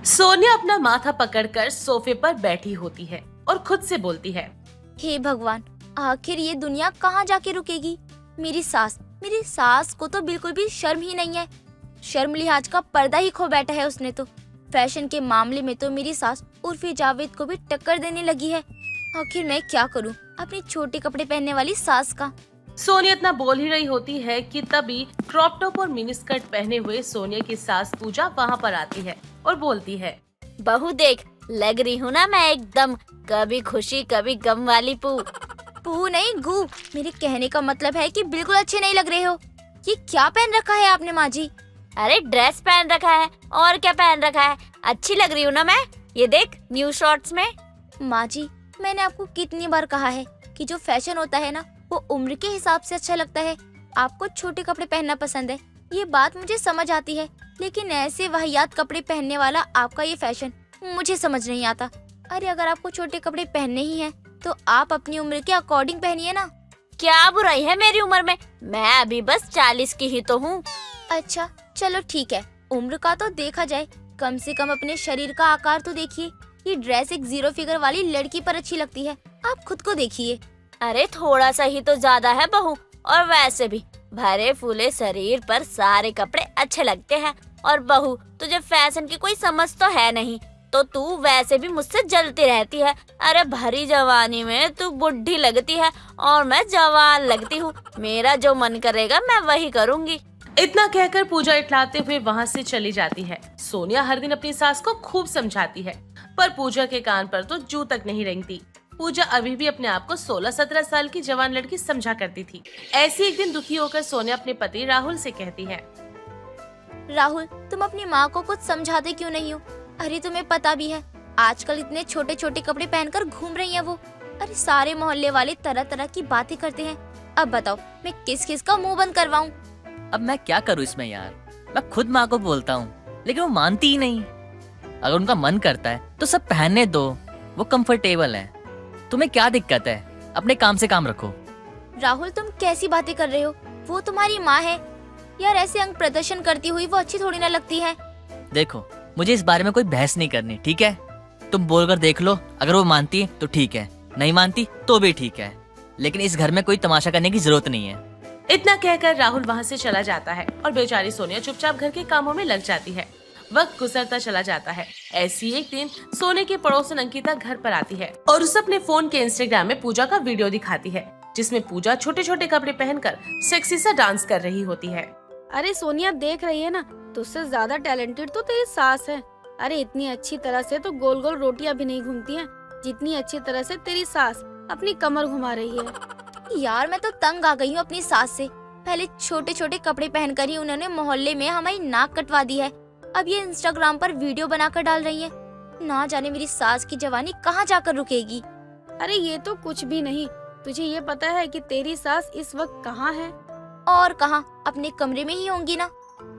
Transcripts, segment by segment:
सोनिया अपना माथा पकड़कर सोफे पर बैठी होती है और खुद से बोलती है, हे भगवान, आखिर ये दुनिया कहाँ जाके रुकेगी। मेरी सास को तो बिल्कुल भी शर्म ही नहीं है। शर्म लिहाज का पर्दा ही खो बैठा है उसने तो। फैशन के मामले में तो मेरी सास उर्फी जावेद को भी टक्कर देने लगी है। आखिर मैं क्या करूं अपनी छोटे कपड़े पहनने वाली सास का। सोनिया इतना बोल ही रही होती है कि तभी क्रॉप टॉप और मिनी स्कर्ट पहने हुए सोनिया की सास पूजा वहाँ पर आती है और बोलती है, बहू देख, लग रही हूँ ना मैं एकदम कभी खुशी कभी गम वाली पू नहीं गू। मेरे कहने का मतलब है कि बिल्कुल अच्छे नहीं लग रहे हो। ये क्या पहन रखा है आपने माँ जी? अरे ड्रेस पहन रखा है, और क्या पहन रखा है। अच्छी लग रही हूँ ना मैं, ये देख न्यू शॉर्ट्स में। माँ जी, मैंने आपको कितनी बार कहा है कि जो फैशन होता है ना वो उम्र के हिसाब से अच्छा लगता है। आपको छोटे कपड़े पहनना पसंद है, ये बात मुझे समझ आती है, लेकिन ऐसे वाहियात कपड़े पहनने वाला आपका ये फैशन मुझे समझ नहीं आता। अरे अगर आपको छोटे कपड़े पहनने ही हैं तो आप अपनी उम्र के अकॉर्डिंग पहनिए ना। क्या बुराई है मेरी उम्र में? मैं अभी बस 40 की ही तो हूँ। अच्छा चलो ठीक है, उम्र का तो देखा जाए, कम से कम अपने शरीर का आकार तो देखिए। ये ड्रेस एक 0 फिगर वाली लड़की पर अच्छी लगती है, आप खुद को देखिए। अरे थोड़ा सा ही तो ज्यादा है बहू, और वैसे भी भरे फूले शरीर पर सारे कपड़े अच्छे लगते हैं। और बहू तुझे फैशन की कोई समझ तो है नहीं, तो तू वैसे भी मुझसे जलती रहती है। अरे भरी जवानी में तू बुढ़ी लगती है और मैं जवान लगती हूँ। मेरा जो मन करेगा मैं वही करूँगी। इतना कहकर पूजा इठलाते हुए वहाँ से चली जाती है। सोनिया हर दिन अपनी सास को खूब समझाती है, पर पूजा के कान पर तो जू तक नहीं रेंगती। पूजा अभी भी अपने आप को 16-17 साल की जवान लड़की समझा करती थी। ऐसी एक दिन दुखी होकर सोनिया अपने पति राहुल से कहती है, राहुल, तुम अपनी माँ को कुछ समझाते क्यों नहीं हो? अरे तुम्हें पता भी है आजकल इतने छोटे छोटे कपड़े पहनकर घूम रही है वो। अरे सारे मोहल्ले वाले तरह तरह की बातें करते हैं। अब बताओ मैं किस किस का मुंह बंद करवाऊं? अब मैं क्या करूं इसमें यार। मैं खुद माँ को बोलता हूँ लेकिन वो मानती ही नहीं। अगर उनका मन करता है तो सब पहनने दो, वो कंफर्टेबल है। तुम्हें क्या दिक्कत है? अपने काम से काम रखो। राहुल तुम कैसी बातें कर रहे हो? वो तुम्हारी माँ है यार, ऐसे अंग प्रदर्शन करती हुई वो अच्छी थोड़ी ना लगती है। देखो मुझे इस बारे में कोई बहस नहीं करनी, ठीक है? तुम बोलकर देख लो, अगर वो मानती है तो ठीक है, नहीं मानती तो भी ठीक है, लेकिन इस घर में कोई तमाशा करने की जरूरत नहीं है। इतना कहकर राहुल वहाँ से चला जाता है और बेचारी सोनिया चुपचाप घर के कामों में लग जाती है। वक्त गुजरता चला जाता है। ऐसी एक दिन सोने की पड़ोसन अंकिता घर पर आती है और उसे अपने फोन के इंस्टाग्राम में पूजा का वीडियो दिखाती है, जिसमें पूजा छोटे छोटे कपड़े पहनकर सेक्सी सा डांस कर रही होती है। अरे सोनिया देख रही है ना, तुझसे ज्यादा टैलेंटेड तो तेरी सास है। अरे इतनी अच्छी तरह से तो गोल गोल रोटियां भी नहीं घूमती हैं, जितनी अच्छी तरह से तेरी सास अपनी कमर घुमा रही है। यार मैं तो तंग आ गई हूँ अपनी सास से। पहले छोटे छोटे कपड़े पहनकर ही उन्होंने मोहल्ले में हमारी नाक कटवा दी है, अब ये इंस्टाग्राम पर वीडियो बनाकर डाल रही है। ना जाने मेरी सास की जवानी कहाँ जाकर रुकेगी। अरे ये तो कुछ भी नहीं। तुझे ये पता है कि तेरी सास इस वक्त कहाँ है? और कहाँ, अपने कमरे में ही होंगी ना।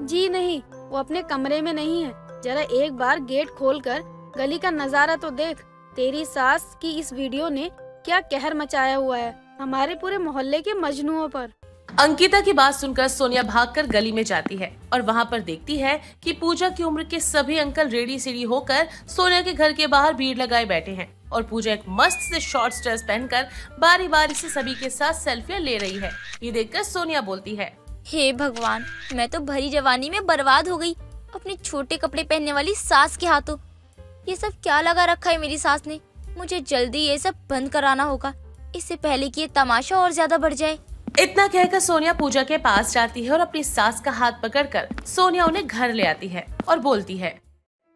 जी नहीं, वो अपने कमरे में नहीं है। जरा एक बार गेट खोलकर गली का नजारा तो देख। तेरी सास की इस वीडियो ने क्या कहर मचाया हुआ है हमारे पूरे मोहल्ले के मजनुओं पर। अंकिता की बात सुनकर सोनिया भागकर गली में जाती है और वहाँ पर देखती है कि पूजा की उम्र के सभी अंकल रेडी सीढ़ी होकर सोनिया के घर के बाहर भीड़ लगाए बैठे हैं और पूजा एक मस्त से शॉर्ट्स ड्रेस पहनकर बारी बारी से सभी के साथ सेल्फियां ले रही है। ये देखकर सोनिया बोलती है, हे भगवान, मैं तो भरी जवानी में बर्बाद हो गई अपने छोटे कपड़े पहनने वाली सास के हाथों। ये सब क्या लगा रखा है मेरी सास ने? मुझे जल्दी ये सब बंद कराना होगा, इससे पहले कि ये तमाशा और ज्यादा बढ़ जाए। इतना कहकर सोनिया पूजा के पास जाती है और अपनी सास का हाथ पकड़कर सोनिया उन्हें घर ले आती है और बोलती है,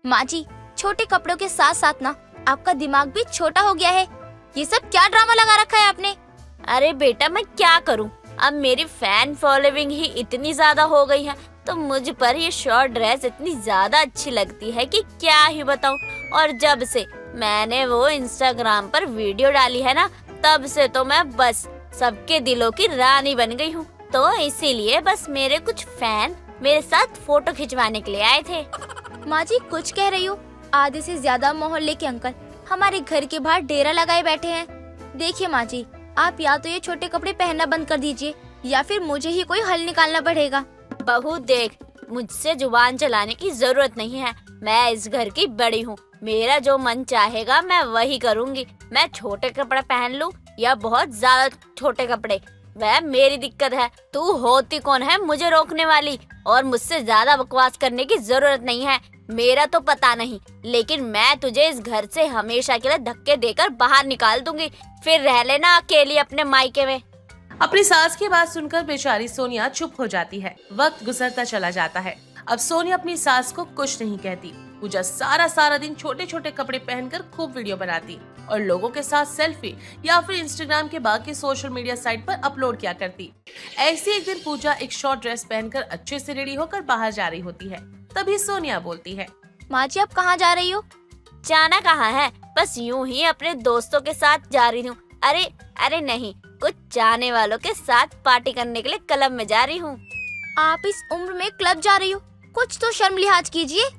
माँ जी, छोटे कपड़ों के साथ साथ ना आपका दिमाग भी छोटा हो गया है। ये सब क्या ड्रामा लगा रखा है आपने? अरे बेटा मैं क्या करूँ, अब मेरी फैन फॉलोइंग ही इतनी ज्यादा हो गई है तो मुझ पर ये शॉर्ट ड्रेस इतनी ज्यादा अच्छी लगती है कि क्या ही बताऊं। और जब से मैंने वो इंस्टाग्राम पर वीडियो डाली है ना, तब से तो मैं बस सबके दिलों की रानी बन गई हूँ। तो इसीलिए बस मेरे कुछ फैन मेरे साथ फोटो खिंचवाने के लिए आए थे। माँ जी कुछ कह रही हो? आधे से ज्यादा मोहल्ले के अंकल हमारे घर के बाहर डेरा लगाए बैठे हैं। देखिए माँ जी, आप या तो ये छोटे कपड़े पहनना बंद कर दीजिए या फिर मुझे ही कोई हल निकालना पड़ेगा। बहू देख, मुझसे जुबान चलाने की जरूरत नहीं है। मैं इस घर की बड़ी हूँ, मेरा जो मन चाहेगा मैं वही करूँगी। मैं छोटे कपड़े पहन लूँ या बहुत ज्यादा छोटे कपड़े, वह मेरी दिक्कत है। तू होती कौन है मुझे रोकने वाली? और मुझसे ज्यादा बकवास करने की जरूरत नहीं है। मेरा तो पता नहीं, लेकिन मैं तुझे इस घर से हमेशा के लिए धक्के देकर बाहर निकाल दूंगी। फिर रह लेना अकेली अपने मायके में। अपनी सास की बात सुनकर बेचारी सोनिया चुप हो जाती है। वक्त गुजरता चला जाता है। अब सोनिया अपनी सास को कुछ नहीं कहती। पूजा सारा दिन छोटे छोटे कपड़े पहनकर खूब वीडियो बनाती और लोगों के साथ सेल्फी या फिर इंस्टाग्राम के बाकी सोशल मीडिया साइट पर अपलोड किया करती। ऐसी एक दिन पूजा एक शॉर्ट ड्रेस पहनकर अच्छे से रेडी होकर बाहर जा रही होती है। तभी सोनिया बोलती है, माँ जी आप कहाँ जा रही हो? जाना कहाँ है, बस यूं ही अपने दोस्तों के साथ जा रही हूँ। अरे नहीं, कुछ जाने वालों के साथ पार्टी करने के लिए क्लब में जा रही हूँ। आप इस उम्र में क्लब जा रही हो? कुछ तो शर्म लिहाज कीजिए।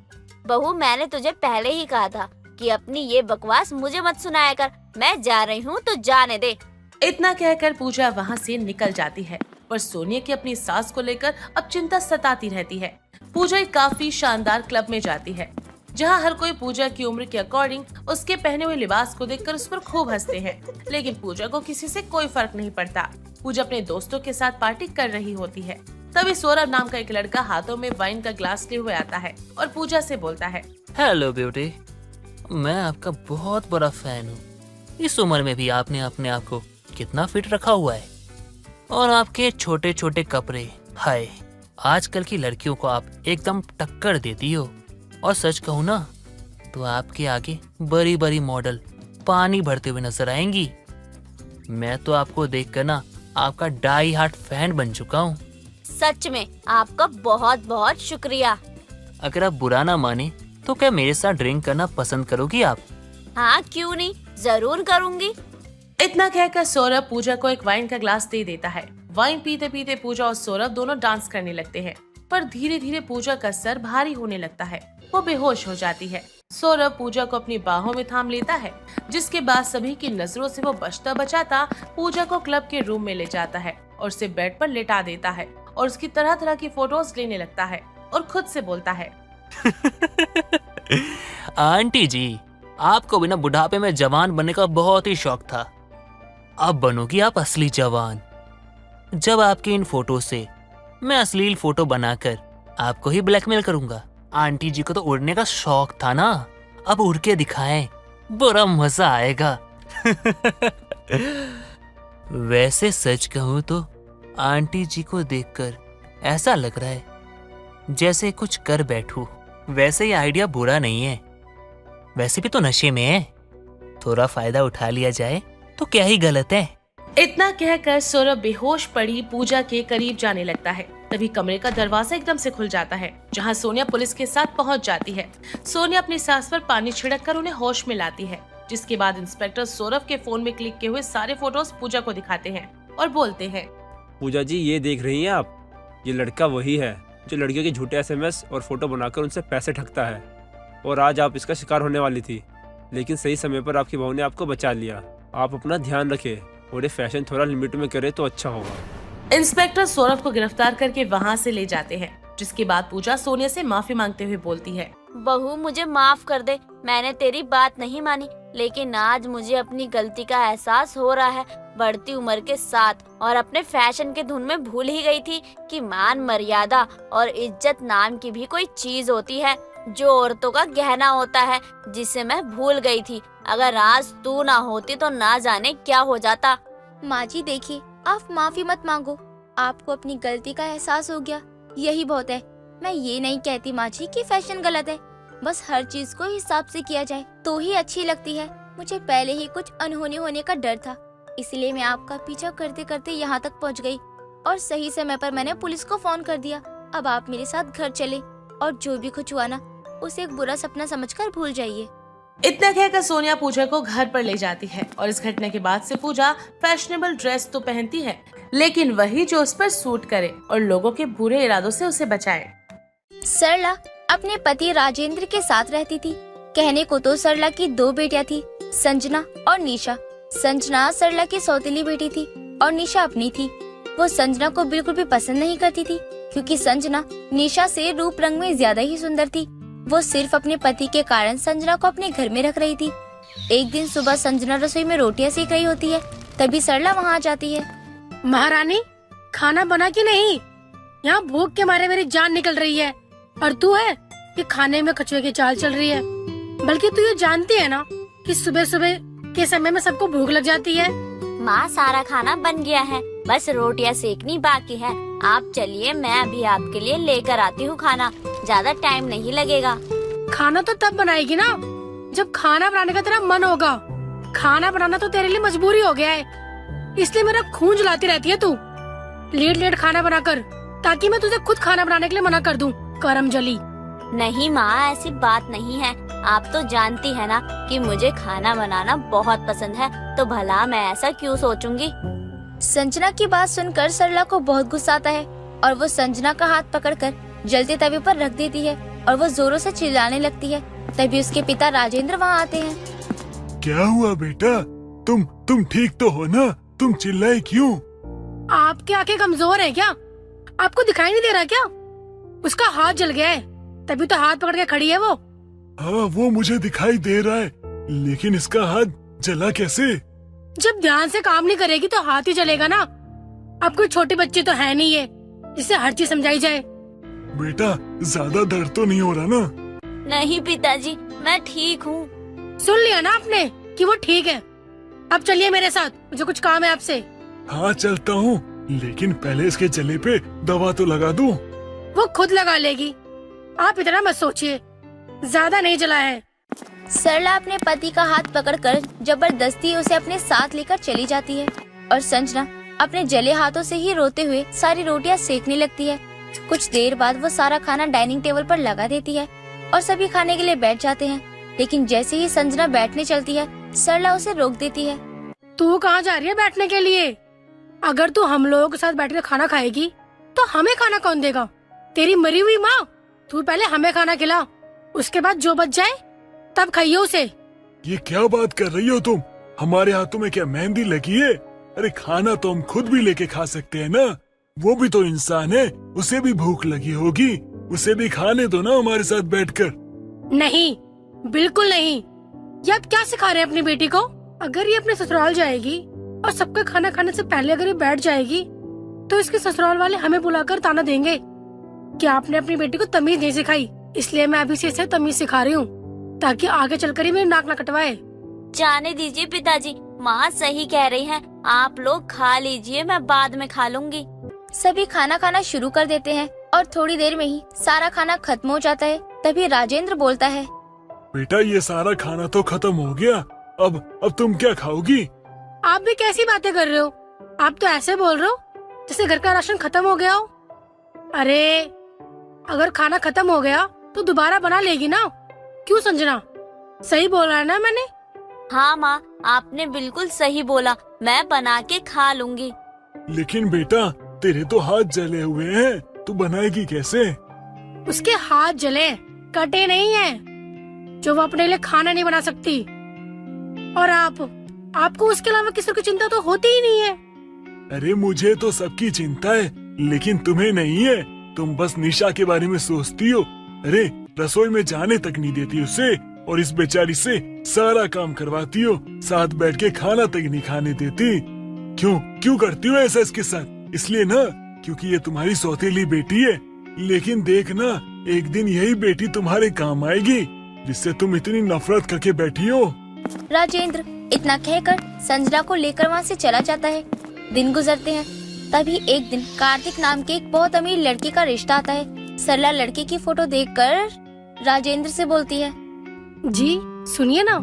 बहू, मैंने तुझे पहले ही कहा था कि अपनी ये बकवास मुझे मत सुनाया कर। मैं जा रही हूँ तो जाने दे। इतना कहकर पूजा वहाँ से निकल जाती है। पर सोनिया की अपनी सास को लेकर अब चिंता सताती रहती है। पूजा एक काफी शानदार क्लब में जाती है, जहाँ हर कोई पूजा की उम्र के अकॉर्डिंग उसके पहने हुए लिबास को देखकर उस पर खूब हंसते हैं। लेकिन पूजा को किसी से कोई फर्क नहीं पड़ता। पूजा अपने दोस्तों के साथ पार्टी कर रही होती है। तभी सौरभ नाम का एक लड़का हाथों में वाइन का ग्लास लिए हुए आता है और पूजा से बोलता है, हेलो ब्यूटी, मैं आपका बहुत बड़ा फैन हूँ। इस उम्र में भी आपने अपने आप को कितना फिट रखा हुआ है, और आपके छोटे छोटे कपड़े, हाय, आजकल की लड़कियों को आप एकदम टक्कर देती हो। और सच कहूँ ना तो आपके आगे बड़ी बड़ी मॉडल पानी भरते हुए नजर आएंगी। मैं तो आपको देखकर ना आपका डाई हार्ट फैन बन चुका हूँ। सच में आपका बहुत बहुत शुक्रिया। अगर आप बुरा ना माने तो क्या मेरे साथ ड्रिंक करना पसंद करोगी आप? हाँ क्यों नहीं, जरूर करूँगी। इतना कहकर सौरभ पूजा को एक वाइन का ग्लास दे देता है। वाइन पीते पीते पूजा और सौरभ दोनों डांस करने लगते हैं। पर धीरे धीरे पूजा का सर भारी होने लगता है, वो बेहोश हो जाती है। सौरभ पूजा को अपनी बाहों में थाम लेता है, जिसके बाद सभी की नजरों से वो बचता बचाता पूजा को क्लब के रूम में ले जाता है और उसे बेड पर लेटा देता है और उसकी तरह तरह की फोटोज लेने लगता है और खुद से बोलता है, आंटी जी, आपको बिना बुढ़ापे में जवान बनने का बहुत ही शौक था। अब बनोगी आप असली जवान। जब आपकी इन फोटो से मैं अश्लील फोटो बनाकर आपको ही ब्लैकमेल करूंगा। आंटी जी को तो उड़ने का शौक था ना, अब उड़ के दिखाएं, बड़ा मजा आएगा। वैसे सच कहूं तो आंटी जी को देखकर ऐसा लग रहा है जैसे कुछ कर बैठूं। वैसे ये आइडिया बुरा नहीं है, वैसे भी तो नशे में है, थोड़ा फायदा उठा लिया जाए तो क्या ही गलत है। इतना कहकर सौरभ बेहोश पड़ी पूजा के करीब जाने लगता है। तभी कमरे का दरवाजा एकदम से खुल जाता है, जहां सोनिया पुलिस के साथ पहुंच जाती है। सोनिया अपनी सास पर पानी छिड़क कर उन्हें होश में लाती है, जिसके बाद इंस्पेक्टर सौरभ के फोन में क्लिक किए हुए सारे फोटोज पूजा को दिखाते हैं और बोलते हैं, पूजा जी, ये देख रही हैं आप, ये लड़का वही है जो लड़कियों के झूठे SMS और फोटो बनाकर उनसे पैसे ठगता है। और आज आप इसका शिकार होने वाली थी, लेकिन सही समय पर आपकी बहू ने आपको बचा लिया। आप अपना ध्यान रखें और ये फैशन थोड़ा लिमिट में करे तो अच्छा होगा। इंस्पेक्टर सौरभ को गिरफ्तार करके वहाँ से ले जाते हैं, जिसके बाद पूजा सोनिया से माफी मांगते हुए बोलती है, बहू मुझे माफ कर दे, मैंने तेरी बात नहीं मानी, लेकिन आज मुझे अपनी गलती का एहसास हो रहा है। बढ़ती उम्र के साथ और अपने फैशन के धुन में भूल ही गई थी कि मान मर्यादा और इज्जत नाम की भी कोई चीज होती है, जो औरतों का गहना होता है, जिसे मैं भूल गई थी। अगर आज तू ना होती तो ना जाने क्या हो जाता। माँ जी देखिए, आप माफी मत मांगो, आपको अपनी गलती का एहसास हो गया, यही बहुत है। मैं ये नहीं कहती माँ जी कि फैशन गलत है, बस हर चीज को हिसाब से किया जाए तो ही अच्छी लगती है। मुझे पहले ही कुछ अनहोनी होने का डर था, इसलिए मैं आपका पीछा करते करते यहाँ तक पहुँच गई और सही समय पर मैंने पुलिस को फोन कर दिया। अब आप मेरे साथ घर चले और जो भी कुछ हुआ ना, उसे एक बुरा सपना समझकर भूल जाइए। इतना कहकर सोनिया पूजा को घर पर ले जाती है और इस घटना के बाद से पूजा फैशनेबल ड्रेस तो पहनती है, लेकिन वही जो उस पर सूट करे और लोगों के बुरे इरादों से उसे बचाए। सरला अपने पति राजेंद्र के साथ रहती थी। कहने को तो सरला की 2 बेटियां थी, संजना और निशा। संजना सरला की सौतेली बेटी थी और निशा अपनी थी। वो संजना को बिल्कुल भी पसंद नहीं करती थी, क्योंकि संजना निशा से रूप रंग में ज्यादा ही सुंदर थी। वो सिर्फ अपने पति के कारण संजना को अपने घर में रख रही थी। एक दिन सुबह संजना रसोई में रोटियां सेक रही होती है, तभी सरला वहाँ आ जाती है। महारानी, खाना बना कि नहीं? यहाँ भूख के मारे मेरी जान निकल रही है और तू है कि खाने में कछुए की चाल चल रही है। बल्कि तू ये जानती है ना कि सुबह सुबह के समय में सबको भूख लग जाती है। माँ, सारा खाना बन गया है, बस रोटियां सेकनी बाकी है। आप चलिए, मैं अभी आपके लिए लेकर आती हूँ खाना, ज्यादा टाइम नहीं लगेगा। खाना तो तब बनाएगी ना जब खाना बनाने का तेरा मन होगा। खाना बनाना तो तेरे लिए मजबूरी हो गया है, इसलिए मेरा खून जलाती रहती है तू लेट लेट खाना बनाकर, ताकि मैं तुझे खुद खाना बनाने के लिए मना कर दूं। करम जली। नहीं माँ, ऐसी बात नहीं है। आप तो जानती है ना कि मुझे खाना बनाना बहुत पसंद है, तो भला मैं ऐसा क्यों सोचूंगी। संजना की बात सुनकर सरला को बहुत गुस्सा आता है और वो संजना का हाथ पकड़कर जलते तवे पर रख देती है और वो जोरों से चिल्लाने लगती है। तभी उसके पिता राजेंद्र वहाँ आते हैं। क्या हुआ बेटा? तुम ठीक तो हो ना? तुम चिल्लाए क्यों? आपकी आंखें कमजोर है क्या? आपको दिखाई नहीं दे रहा क्या? उसका हाथ जल गया है, तभी तो हाथ पकड़ के खड़ी है वो। हाँ, वो मुझे दिखाई दे रहा है, लेकिन इसका हाथ जला कैसे? जब ध्यान से काम नहीं करेगी तो हाथ ही जलेगा ना। अब कोई छोटी बच्ची तो है नहीं है जिसे हर चीज समझाई जाए। बेटा, ज्यादा दर्द तो नहीं हो रहा ना? नहीं पिताजी, मैं ठीक हूँ। सुन लिया ना आपने कि वो ठीक है। अब चलिए मेरे साथ, मुझे कुछ काम है आपसे। हाँ, चलता हूँ, लेकिन पहले इसके जले पे दवा तो लगा दूं। वो खुद लगा लेगी, आप इतना मत सोचिए, ज्यादा नहीं जला है। सरला अपने पति का हाथ पकड़कर जबरदस्ती उसे अपने साथ लेकर चली जाती है और संजना अपने जले हाथों से ही रोते हुए सारी रोटियां सेकने लगती है। कुछ देर बाद वो सारा खाना डाइनिंग टेबल पर लगा देती है और सभी खाने के लिए बैठ जाते हैं। लेकिन जैसे ही संजना बैठने चलती है, सरला उसे रोक देती है। तू कहाँ जा रही है बैठने के लिए? अगर तू हम लोगों के साथ बैठकर खाना खाएगी तो हमें खाना कौन देगा? तेरी मरी हुई माँ। तू पहले हमें खाना खिला, उसके बाद जो बच जाए तब खाइयो उसे। ये क्या बात कर रही हो तुम? हमारे हाथों में क्या मेहंदी लगी है? अरे खाना तो हम खुद भी लेके खा सकते हैं ना। वो भी तो इंसान है, उसे भी भूख लगी होगी, उसे भी खाने दो ना हमारे साथ बैठकर। नहीं, बिल्कुल नहीं। ये आप क्या सिखा रहे हैं अपनी बेटी को? अगर ये अपने ससुराल जाएगी और सबका खाना खाने से पहले अगर ये बैठ जाएगी तो इसके ससुराल वाले हमें बुलाकर ताना देंगे कि आपने अपनी बेटी को तमीज नहीं सिखाई। इसलिए मैं अभी से इसे तमीज सिखा रही हूँ ताकि आगे चलकर ही मेरी नाक न कटवाए। जाने दीजिए पिताजी, माँ सही कह रही है, आप लोग खा लीजिए, मैं बाद में खा लूंगी। सभी खाना खाना शुरू कर देते हैं और थोड़ी देर में ही सारा खाना खत्म हो जाता है। तभी राजेंद्र बोलता है, बेटा, ये सारा खाना तो खत्म हो गया, अब तुम क्या खाओगी? आप भी कैसी बातें कर रहे हो? आप तो ऐसे बोल रहे हो जैसे घर का राशन खत्म हो गया हो। अरे अगर खाना खत्म हो गया तो दोबारा बना लेगी ना। क्यों संजना, सही बोल रहा है ना मैंने? हाँ माँ, आपने बिल्कुल सही बोला, मैं बना के खा लूंगी। लेकिन बेटा, तेरे तो हाथ जले हुए हैं, तू बनाएगी कैसे? उसके हाथ जले कटे नहीं है जो वो अपने लिए खाना नहीं बना सकती। और आपको उसके अलावा किसी की चिंता तो होती ही नहीं है। अरे मुझे तो सबकी चिंता है, लेकिन तुम्हें नहीं है। तुम बस निशा के बारे में सोचती हो। अरे रसोई में जाने तक नहीं देती उसे, और इस बेचारी से सारा काम करवाती हो, साथ बैठ के खाना तक नहीं खाने देती। क्यों करती हो ऐसा इसके साथ? इसलिए ना क्योंकि ये तुम्हारी सौतेली बेटी है। लेकिन देखना, एक दिन यही बेटी तुम्हारे काम आएगी जिससे तुम इतनी नफरत करके बैठी हो। राजेंद्र इतना कहकर संजना को लेकर वहाँ से चला जाता है। दिन गुजरते हैं, तभी एक दिन कार्तिक नाम के एक बहुत अमीर लड़के का रिश्ता आता है। सरला लड़के की फोटो देखकर राजेंद्र से बोलती है, जी सुनिए ना,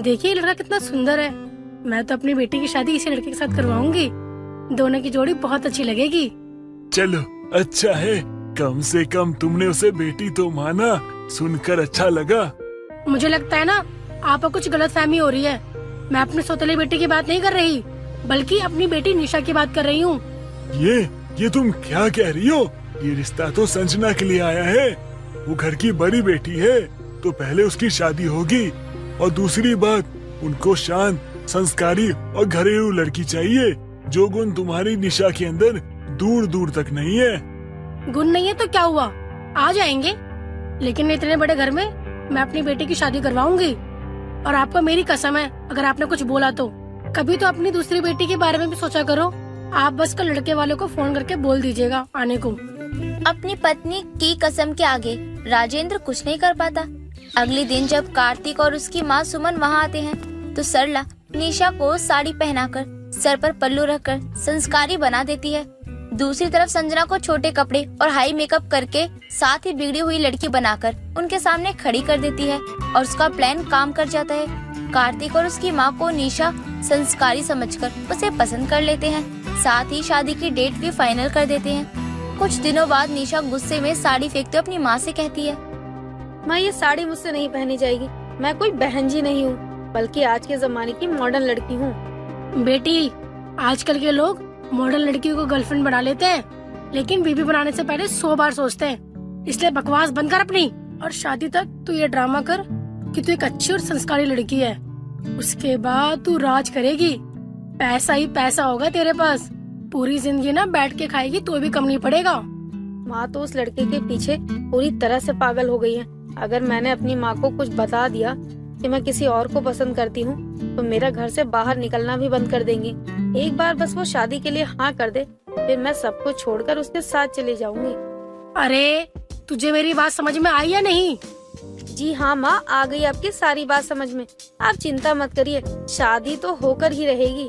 देखिए ये लड़का कितना सुंदर है। मैं तो अपनी बेटी की शादी इसी लड़के के साथ करवाऊंगी। दोनों की जोड़ी बहुत अच्छी लगेगी। चलो अच्छा है, कम से कम तुमने उसे बेटी तो माना, सुनकर अच्छा लगा। मुझे लगता है ना आपको कुछ गलतफहमी हो रही है। मैं अपनी सौतेली बेटी की बात नहीं कर रही, बल्कि अपनी बेटी निशा की बात कर रही हूँ। ये तुम क्या कह रही हो? ये रिश्ता तो संजना के लिए आया है। वो घर की बड़ी बेटी है तो पहले उसकी शादी होगी, और दूसरी बात, उनको शांत, संस्कारी और घरेलू लड़की चाहिए, जो गुण तुम्हारी निशा के अंदर दूर दूर तक नहीं है। गुण नहीं है तो क्या हुआ, आ जाएंगे। लेकिन इतने बड़े घर में मैं अपनी बेटी की शादी करवाऊंगी। और आपको मेरी कसम है, अगर आपने कुछ बोला तो कभी तो अपनी दूसरी बेटी के बारे में भी सोचा करो। आप बस कल लड़के वालों को फोन करके बोल दीजिएगा आने को। अपनी पत्नी की कसम के आगे राजेंद्र कुछ नहीं कर पाता। अगले दिन जब कार्तिक और उसकी माँ सुमन वहाँ आते हैं तो सरला निशा को साड़ी पहनाकर सर पर पल्लू रखकर संस्कारी बना देती है। दूसरी तरफ संजना को छोटे कपड़े और हाई मेकअप करके साथ ही बिगड़ी हुई लड़की बनाकर उनके सामने खड़ी कर देती है और उसका प्लान काम कर जाता है। कार्तिक और उसकी माँ को निशा संस्कारी समझकर उसे पसंद कर लेते हैं, साथ ही शादी की डेट भी फाइनल कर देते हैं। कुछ दिनों बाद निशा गुस्से में साड़ी फेंकते अपनी माँ से कहती है, माँ ये साड़ी मुझसे नहीं पहनी जाएगी। मैं कोई बहन जी नहीं हूँ, बल्कि आज के जमाने की मॉडर्न लड़की हूँ। बेटी, आजकल के लोग मॉडर्न लड़कियों को गर्लफ्रेंड बना लेते हैं, लेकिन बीबी बनाने से पहले 100 बार सोचते हैं। इसलिए बकवास बंद कर अपनी, और शादी तक तू ये ड्रामा कर कि तू एक अच्छी और संस्कारी लड़की है। उसके बाद तू राज करेगी, पैसा ही पैसा होगा तेरे पास। पूरी जिंदगी ना बैठ के खाएगी तो भी कम नहीं पड़ेगा। माँ तो उस लड़के के पीछे पूरी तरह से पागल हो गई है। अगर मैंने अपनी माँ को कुछ बता दिया कि मैं किसी और को पसंद करती हूँ तो मेरा घर से बाहर निकलना भी बंद कर देंगी। एक बार बस वो शादी के लिए हाँ कर दे, फिर मैं सब कुछ छोड़कर उसके साथ चली जाऊंगी। अरे तुझे मेरी बात समझ में आई या नहीं? जी हाँ माँ, आ गई आपकी सारी बात समझ में। आप चिंता मत करिए, शादी तो होकर ही रहेगी।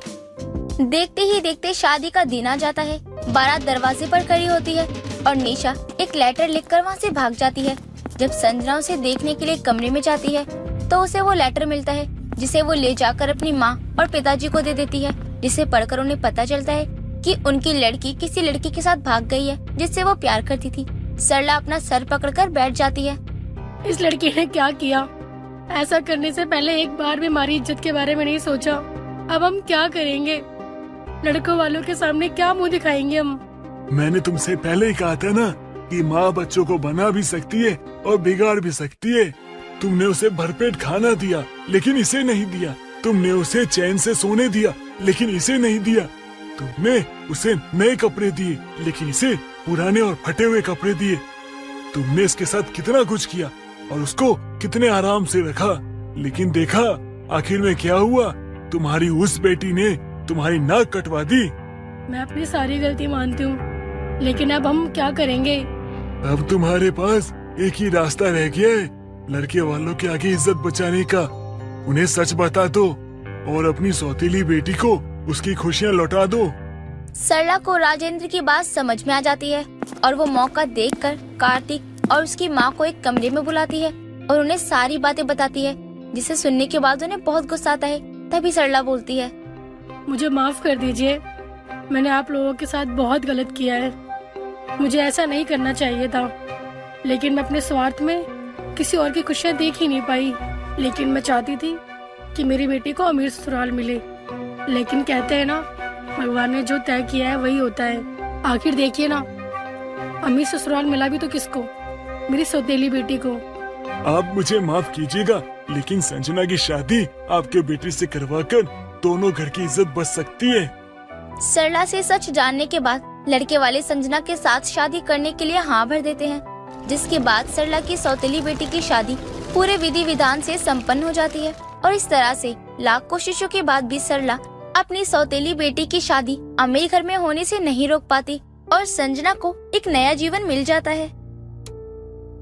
देखते ही देखते शादी का दिन आ जाता है। बारात दरवाजे पर खड़ी होती है और निशा एक लेटर लिखकर वहाँ से भाग जाती है। जब संजना उसे देखने के लिए कमरे में जाती है तो उसे वो लेटर मिलता है, जिसे वो ले जाकर अपनी माँ और पिताजी को दे देती है, जिसे पढ़कर उन्हें पता चलता है कि उनकी लड़की किसी लड़की के साथ भाग गई है जिससे वो प्यार करती थी। सरला अपना सर पकड़कर बैठ जाती है। इस लड़की ने क्या किया? ऐसा करने से पहले एक बार भी हमारी इज्जत के बारे में नहीं सोचा। अब हम क्या करेंगे? लड़कों वालों के सामने क्या मुंह दिखाएंगे हम? मैंने तुमसे पहले ही कहा था ना कि माँ बच्चों को बना भी सकती है और बिगाड़ भी सकती है। तुमने उसे भरपेट खाना दिया लेकिन इसे नहीं दिया। तुमने उसे चैन से सोने दिया लेकिन इसे नहीं दिया। तुमने उसे नए कपड़े दिए लेकिन इसे पुराने और फटे हुए कपड़े दिए। तुमने इसके साथ कितना कुछ किया और उसको कितने आराम से रखा, लेकिन देखा आखिर में क्या हुआ? तुम्हारी उस बेटी ने तुम्हारी नाक कटवा दी। मैं अपनी सारी गलती मानती हूँ, लेकिन अब हम क्या करेंगे? अब तुम्हारे पास एक ही रास्ता रह गया है, लड़के वालों के आगे इज्जत बचाने का। उन्हें सच बता दो और अपनी सौतेली बेटी को उसकी खुशियाँ लौटा दो। सरला को राजेंद्र की बात समझ में आ जाती है और वो मौका देखकर कार्तिक और उसकी माँ को एक कमरे में बुलाती है और उन्हें सारी बातें बताती है, जिसे सुनने के बाद उन्हें बहुत गुस्सा आता है। तभी सरला बोलती है, मुझे माफ कर दीजिए, मैंने आप लोगों के साथ बहुत गलत किया है। मुझे ऐसा नहीं करना चाहिए था, लेकिन मैं अपने स्वार्थ में किसी और की खुशियाँ देख ही नहीं पाई। लेकिन मैं चाहती थी कि मेरी बेटी को अमीर ससुराल मिले, लेकिन कहते हैं ना, भगवान ने जो तय किया है वही होता है। आखिर देखिए ना, अमीर ससुराल मिला भी तो किसको? मेरी सौतेली बेटी को। आप मुझे माफ कीजिएगा, लेकिन संजना की शादी आपके बेटे से करवाकर दोनों घर की इज्जत बच सकती है। सरला से सच जानने के बाद लड़के वाले संजना के साथ शादी करने के लिए हाँ भर देते हैं, जिसके बाद सरला की सौतेली बेटी की शादी पूरे विधि विधान से संपन्न हो जाती है। और इस तरह से लाख कोशिशों के बाद भी सरला अपनी सौतेली बेटी की शादी अमीर घर में होने से नहीं रोक पाती और संजना को एक नया जीवन मिल जाता है।